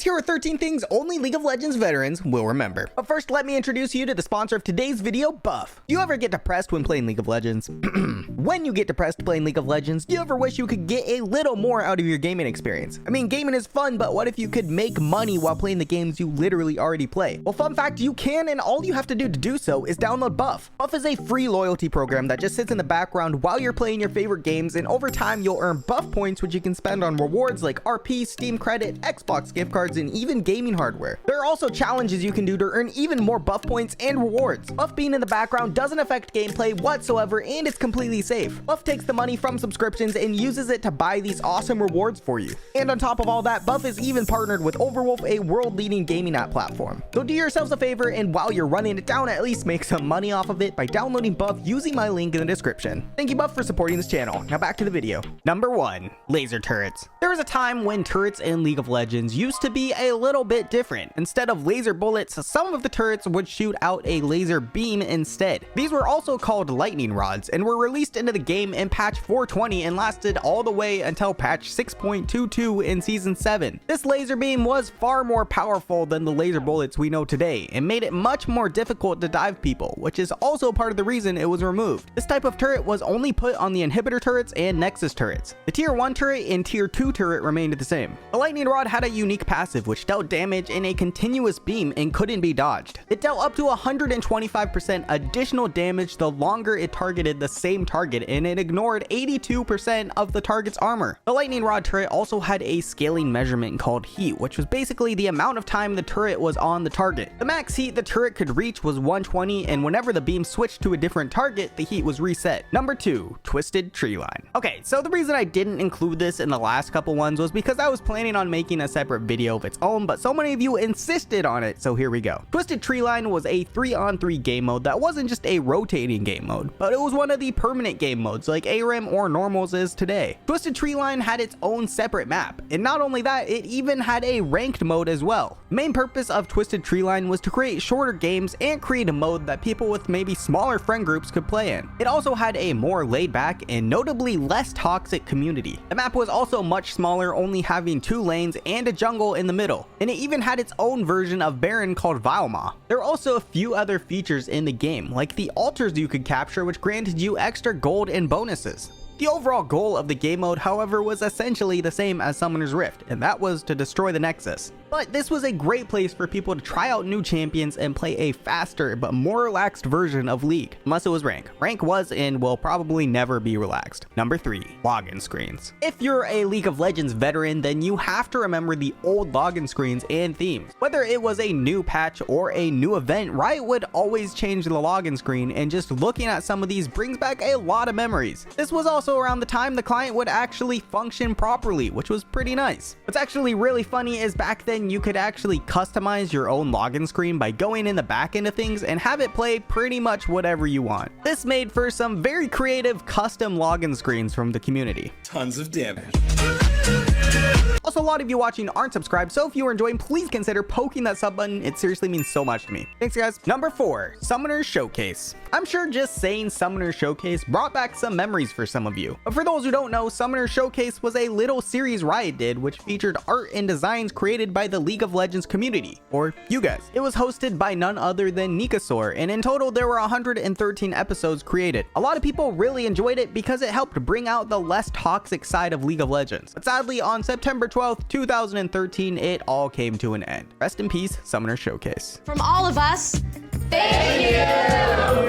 Here are 13 things only League of Legends veterans will remember. But first, let me introduce you to the sponsor of today's video, Buff. Do you ever get depressed when playing League of Legends? When you get depressed playing League of Legends, do you ever wish you could get a little more out of your gaming experience? I mean, gaming is fun, but what if you could make money while playing the games you literally already play? Well, fun fact, you can, and all you have to do to do so is download Buff. Buff is a free loyalty program that just sits in the background while you're playing your favorite games, and over time, you'll earn Buff points, which you can spend on rewards like RP, Steam credit, Xbox gift cards, and even gaming hardware. There are also challenges you can do to earn even more Buff points and rewards. Buff being in the background doesn't affect gameplay whatsoever, and it's completely safe. Buff takes the money from subscriptions and uses it to buy these awesome rewards for you. And on top of all that, Buff is even partnered with Overwolf, a world-leading gaming app platform. So do yourselves a favor, and while you're running it down, at least make some money off of it by downloading Buff using my link in the description. Thank you, Buff, for supporting this channel. Now back to the video. Number 1, laser turrets. There was a time when turrets in League of Legends used to be a little bit different. Instead of laser bullets, some of the turrets would shoot out a laser beam instead. These were also called lightning rods and were released into the game in patch 420 and lasted all the way until patch 6.22 in season 7. This laser beam was far more powerful than the laser bullets we know today and made it much more difficult to dive people, which is also part of the reason it was removed. This type of turret was only put on the inhibitor turrets and nexus turrets. The tier 1 turret and tier 2 turret remained the same. The lightning rod had a unique passive which dealt damage in a continuous beam and couldn't be dodged. It dealt up to 125% additional damage the longer it targeted the same target, and it ignored 82% of the target's armor. The lightning rod turret also had a scaling measurement called heat, which was basically the amount of time the turret was on the target. The max heat the turret could reach was 120, and whenever the beam switched to a different target, the heat was reset. Number 2, twisted tree line. Okay, so the reason I didn't include this in the last couple ones was because I was planning on making a separate video of its own, but so many of you insisted on it, so here we go. Twisted Tree Line was a 3-on-3 game mode that wasn't just a rotating game mode, but it was one of the permanent game modes like ARAM or Normals is today. Twisted Tree Line had its own separate map, and not only that, it even had a ranked mode as well. The main purpose of Twisted Tree Line was to create shorter games and create a mode that people with maybe smaller friend groups could play in. It also had a more laid back and notably less toxic community. The map was also much smaller, only having 2 lanes and a jungle in the middle, and it even had its own version of Baron called Vilma. There are also a few other features in the game, like the altars you could capture, which granted you extra gold and bonuses. The overall goal of the game mode, however, was essentially the same as Summoner's Rift, and that was to destroy the Nexus. But this was a great place for people to try out new champions and play a faster but more relaxed version of League, unless it was rank. Rank was and will probably never be relaxed. Number 3, login screens. If you're a League of Legends veteran, then you have to remember the old login screens and themes. Whether it was a new patch or a new event, Riot would always change the login screen, and just looking at some of these brings back a lot of memories. This was also around the time the client would actually function properly, which was pretty nice. What's actually really funny is back then you could actually customize your own login screen by going in the back end of things and have it play pretty much whatever you want. This made for some very creative custom login screens from the community. Tons of damage. Also, a lot of you watching aren't subscribed, so if you are enjoying, please consider poking that sub button. It seriously means so much to me. Thanks, guys. Number 4, Summoner's Showcase. I'm sure just saying Summoner's Showcase brought back some memories for some of you. But for those who don't know, Summoner's Showcase was a little series Riot did, which featured art and designs created by the League of Legends community, or you guys. It was hosted by none other than Nikasor, and in total there were 113 episodes created. A lot of people really enjoyed it because it helped bring out the less toxic side of League of Legends. But sadly, on September 12th, 2013, it all came to an end. Rest in peace, Summoner Showcase. From all of us, thank you!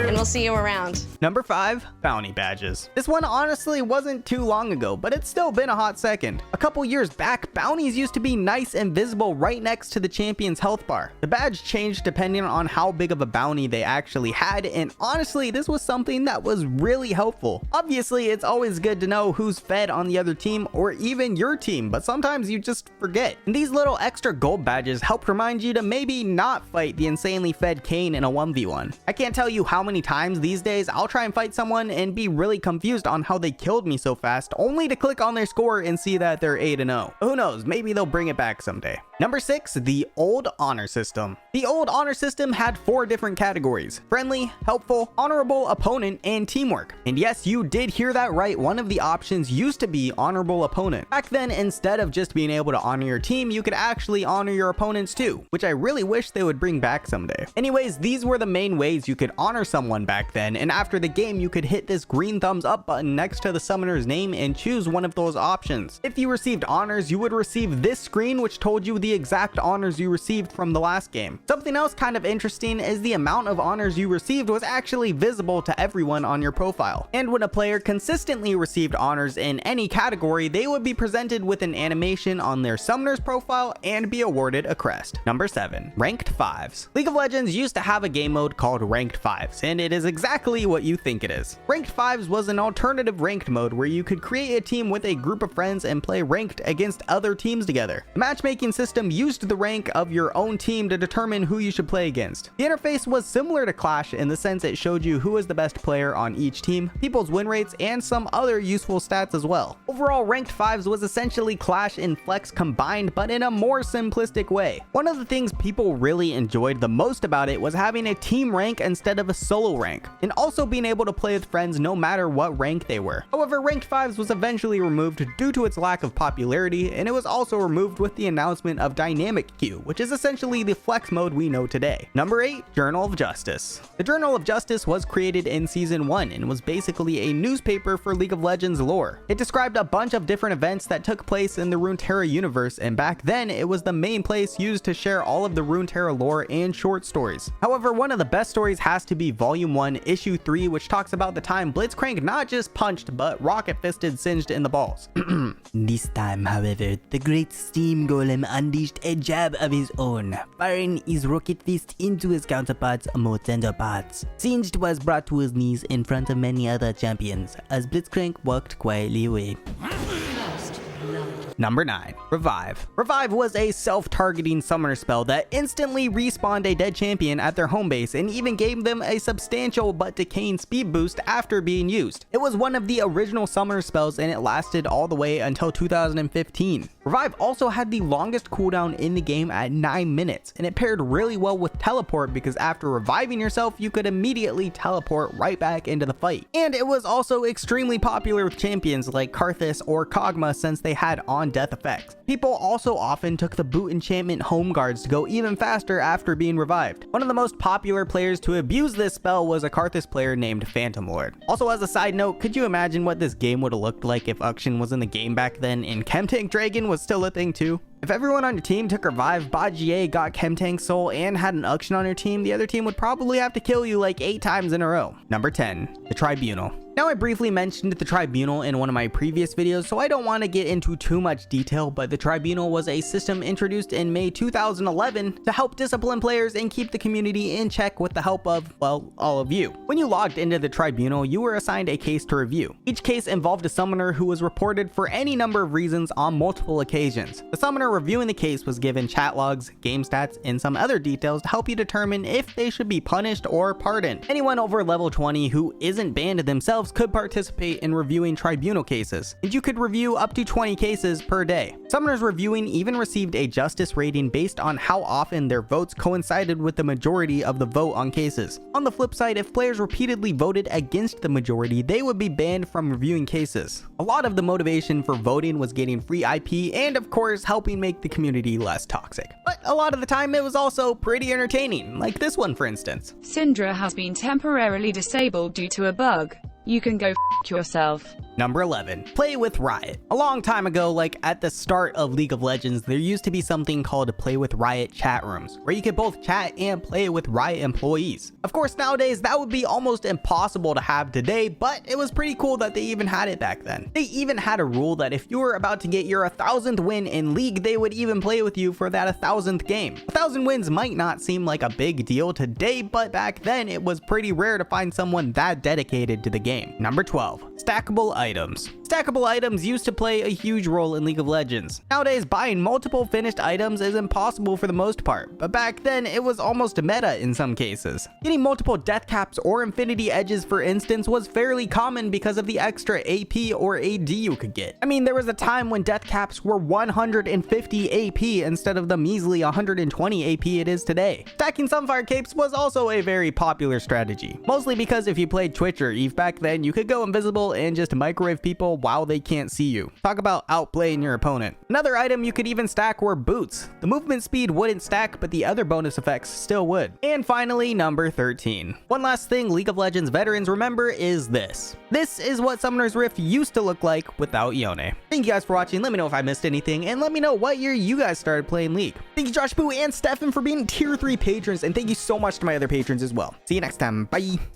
And we'll see you around. Number 5, bounty badges. This one honestly wasn't too long ago, but it's still been a hot second. A couple years back, bounties used to be nice and visible right next to the champion's health bar. The badge changed depending on how big of a bounty they actually had, and honestly, this was something that was really helpful. Obviously, it's always good to know who's fed on the other team or even your team, but sometimes you just forget. And these little extra gold badges helped remind you to maybe not fight the insanely fed Kayn in a 1v1. I can't tell you how many times these days I'll try and fight someone and be really confused on how they killed me so fast, only to click on their score and see that they're 8-0. Who knows, maybe they'll bring it back someday. Number 6, the old honor system. The old honor system had 4 different categories: friendly, helpful, honorable opponent, and teamwork. And yes, you did hear that right, one of the options used to be honorable opponent. Back then, instead of just being able to honor your team, you could actually honor your opponents too, which I really wish they would bring back someday. Anyways, these were the main ways you could honor someone back then, and after the game you could hit this green thumbs up button next to the summoner's name and choose one of those options. If you received honors, you would receive this screen which told you the exact honors you received from the last game. Something else kind of interesting is the amount of honors you received was actually visible to everyone on your profile. And when a player consistently received honors in any category, they would be presented with an animation on their summoner's profile and be awarded a crest. Number 7, ranked 5s. League of Legends used to have a game mode called ranked 5s, and it is exactly what you think it is. Ranked 5s was an alternative ranked mode where you could create a team with a group of friends and play ranked against other teams together. The matchmaking system used the rank of your own team to determine who you should play against. The interface was similar to Clash in the sense it showed you who was the best player on each team, people's win rates, and some other useful stats as well. Overall, ranked 5s was essentially Clash and Flex combined, but in a more simplistic way. One of the things people really enjoyed the most about it was having a team rank instead of a solo rank, and also being able to play with friends no matter what rank they were. However, ranked 5s was eventually removed due to its lack of popularity, and it was also removed with the announcement of Dynamic Queue, which is essentially the Flex mode we know today. Number 8, Journal of Justice. The Journal of Justice was created in Season 1 and was basically a newspaper for League of Legends lore. It described a bunch of different events that took place in the Runeterra universe, and back then it was the main place used to share all of the Runeterra lore and short stories. However, one of the best stories has to be Volume 1, Issue 3, which talks about the time Blitzcrank not just punched, but rocket-fisted Singed in the balls. This time, however, the great steam golem unleashed a jab of his own, firing his rocket fist into his counterpart's more tender parts. Singed was brought to his knees in front of many other champions, as Blitzcrank walked quietly away. Number 9, Revive. Revive was a self-targeting summoner spell that instantly respawned a dead champion at their home base and even gave them a substantial but decaying speed boost after being used. It was one of the original summoner spells and it lasted all the way until 2015. Revive also had the longest cooldown in the game at 9 minutes, and it paired really well with teleport because after reviving yourself, you could immediately teleport right back into the fight. And it was also extremely popular with champions like Karthus or Kog'Maw since they had on-death effects. People also often took the boot enchantment home guards to go even faster after being revived. One of the most popular players to abuse this spell was a Karthus player named Phantom Lord. Also, as a side note, could you imagine what this game would have looked like if Uxin was in the game back then and Chemtank Dragon was still a thing too? If everyone on your team took Revive, bought GA, got Chemtank Soul, and had an Uxin on your team, the other team would probably have to kill you like 8 times in a row. Number 10, the Tribunal. Now, I briefly mentioned the Tribunal in one of my previous videos, so I don't want to get into too much detail, but the Tribunal was a system introduced in May 2011 to help discipline players and keep the community in check with the help of, well, all of you. When you logged into the Tribunal, you were assigned a case to review. Each case involved a summoner who was reported for any number of reasons on multiple occasions. The summoner reviewing the case was given chat logs, game stats, and some other details to help you determine if they should be punished or pardoned. Anyone over level 20 who isn't banned themselves could participate in reviewing tribunal cases, and you could review up to 20 cases per day. Summoners reviewing even received a justice rating based on how often their votes coincided with the majority of the vote on cases. On the flip side, if players repeatedly voted against the majority, they would be banned from reviewing cases. A lot of the motivation for voting was getting free IP and of course helping make the community less toxic. But a lot of the time it was also pretty entertaining, like this one for instance. Syndra has been temporarily disabled due to a bug. You can go f*** yourself. Number 11, Play with Riot. A long time ago, like at the start of League of Legends, there used to be something called Play with Riot chat rooms, where you could both chat and play with Riot employees. Of course, nowadays that would be almost impossible to have today, but it was pretty cool that they even had it back then. They even had a rule that if you were about to get your 1,000th win in League, they would even play with you for that 1,000th game. 1,000 wins might not seem like a big deal today, but back then it was pretty rare to find someone that dedicated to the game. Number 12, Stackable items. Stackable items used to play a huge role in League of Legends. Nowadays, buying multiple finished items is impossible for the most part, but back then it was almost meta in some cases. Getting multiple death caps or infinity edges, for instance, was fairly common because of the extra AP or AD you could get. I mean, there was a time when death caps were 150 AP instead of the measly 120 AP it is today. Stacking Sunfire capes was also a very popular strategy, mostly because if you played Twitch or Eve back then, you could go invisible and just microwave people while they can't see you. Talk about outplaying your opponent. Another item you could even stack were boots. The movement speed wouldn't stack, but the other bonus effects still would. And finally, number 13. One last thing League of Legends veterans remember is this. This is what Summoner's Rift used to look like without Yone. Thank you guys for watching. Let me know if I missed anything, and let me know what year you guys started playing League. Thank you Josh Boo and Stefan for being tier 3 patrons, and thank you so much to my other patrons as well. See you next time. Bye.